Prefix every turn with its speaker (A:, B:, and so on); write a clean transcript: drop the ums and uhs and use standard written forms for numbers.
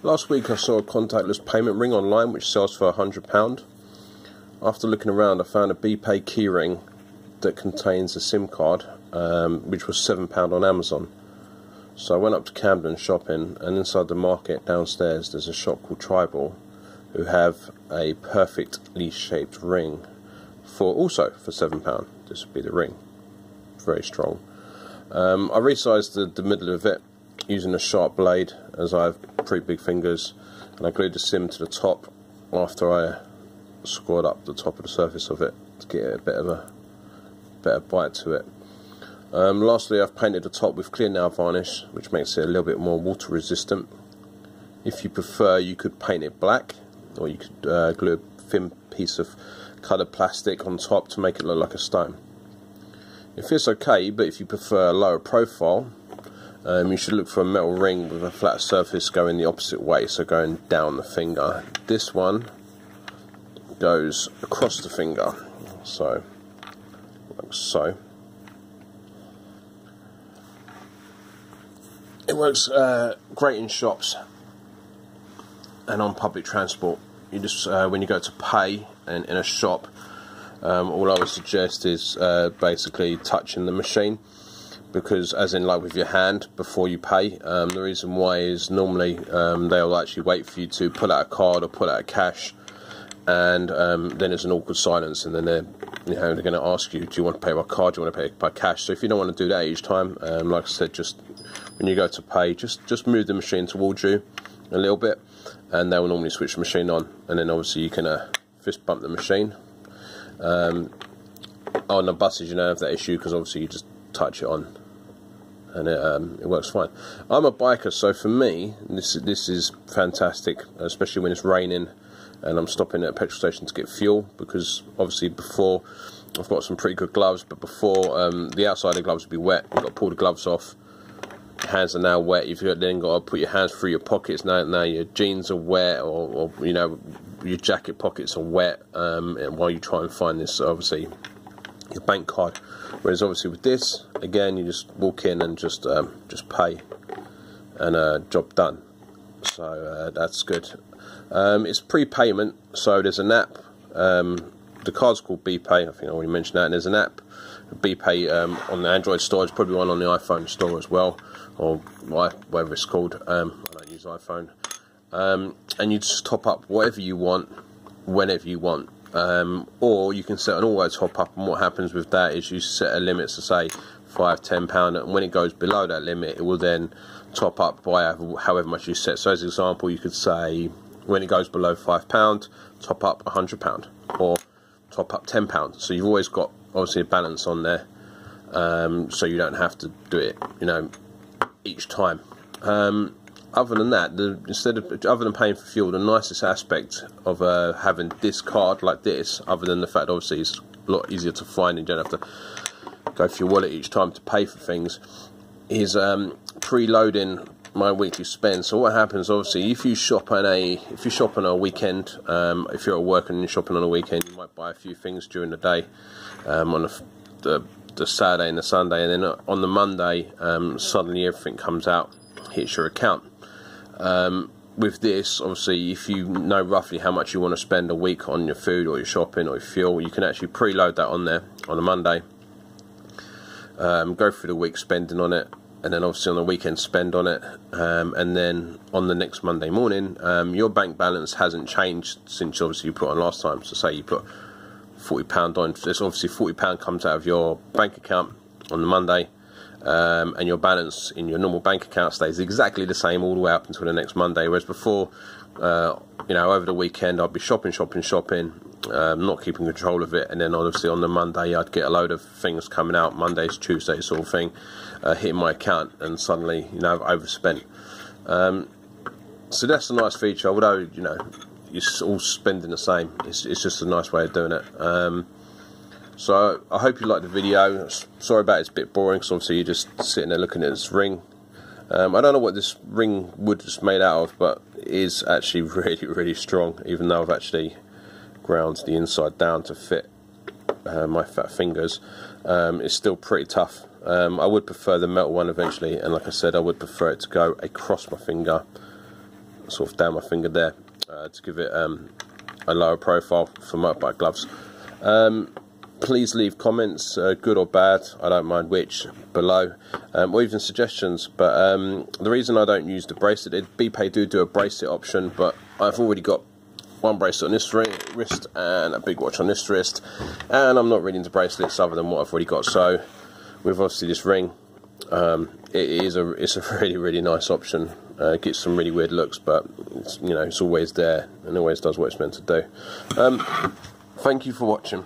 A: Last week I saw a contactless payment ring online which sells for £100. After looking around I found a Bpay keyring that contains a SIM card which was £7 on Amazon. So I went up to Camden shopping, and inside the market downstairs there's a shop called Tribal who have a perfectly shaped ring for £7. This would be the ring. Very strong. I resized the middle of it using a sharp blade, as I have pretty big fingers, and I glued the SIM to the top after I scored up the top of the surface of it to get a bit of a better bite to it. Lastly, I've painted the top with clear nail varnish, which makes it a little bit more water resistant. If you prefer, you could paint it black, or you could glue a thin piece of coloured plastic on top to make it look like a stone. It fits okay, but if you prefer a lower profile, you should look for a metal ring with a flat surface going the opposite way, so going down the finger. This one goes across the finger, so like so. It works great in shops and on public transport. You just when you go to pay in a shop, all I would suggest is basically touching the machine, because as in like with your hand before you pay. The reason why is normally they'll actually wait for you to pull out a card or pull out a cash, and then there's an awkward silence, and then they're going to ask you, do you want to pay by card, do you want to pay by cash? So if you don't want to do that each time, like I said, just when you go to pay, just move the machine towards you a little bit, and they will normally switch the machine on, and then obviously you can fist bump the machine. On the buses you don't have that issue, because obviously you just touch it on and it works fine. I'm a biker, so for me this is fantastic, especially when it's raining and I'm stopping at a petrol station to get fuel, because obviously before I've got some pretty good gloves, but before the outside of the gloves would be wet. You've got to pull the gloves off, your hands are now wet, you've then got to put your hands through your pockets, now your jeans are wet, or your jacket pockets are wet, and while you try and find this, obviously, your bank card. Whereas obviously with this, again, you just walk in and just pay, and job done. So that's good. It's prepayment, so there's an app. The card's called Bpay. I think I already mentioned that. And there's an app, Bpay, on the Android store. There's probably one on the iPhone store as well, or whatever it's called. I don't use iPhone. And you just top up whatever you want, whenever you want. Or you can set an auto top up, and what happens with that is you set a limit to say £5, £10, and when it goes below that limit, it will then top up by however much you set. So as an example, you could say when it goes below £5, top up £100, or top up £10. So you've always got obviously a balance on there, so you don't have to do it each time. Other than that, other than paying for fuel, the nicest aspect of having this card like this, other than the fact obviously it's a lot easier to find and you don't have to go for your wallet each time to pay for things, is preloading my weekly spend. So what happens, obviously, if you shop on a weekend, if you're at work and you're shopping on a weekend, you might buy a few things during the day, on the Saturday and the Sunday, and then on the Monday, suddenly everything comes out, hits your account. With this, obviously, if you know roughly how much you want to spend a week on your food or your shopping or your fuel, you can actually preload that on there on a Monday, go through the week spending on it, and then obviously on the weekend spend on it, and then on the next Monday morning, your bank balance hasn't changed since obviously you put on last time. So say you put £40 on, there's obviously £40 comes out of your bank account on the Monday, and your balance in your normal bank account stays exactly the same all the way up until the next Monday. Whereas before, over the weekend I'd be shopping, not keeping control of it, and then obviously on the Monday I'd get a load of things coming out, Mondays, Tuesdays sort of thing, hitting my account, and suddenly I've overspent. So that's a nice feature, although you're all spending the same. It's just a nice way of doing it. So I hope you liked the video. Sorry about it's a bit boring, because obviously you're just sitting there looking at this ring. I don't know what this ring wood is made out of, but it is actually really, really strong, even though I've actually ground the inside down to fit my fat fingers. It's still pretty tough. I would prefer the metal one eventually, and like I said, I would prefer it to go across my finger, sort of down my finger there to give it a lower profile for motorbike gloves. Please leave comments, good or bad, I don't mind which, below, or even suggestions. But the reason I don't use the bracelet, Bpay do a bracelet option, but I've already got one bracelet on this wrist and a big watch on this wrist, and I'm not really into bracelets other than what I've already got. So with obviously this ring, it's a really nice option. It gets some really weird looks, but it's, you know, it's always there and always does what it's meant to do. Thank you for watching.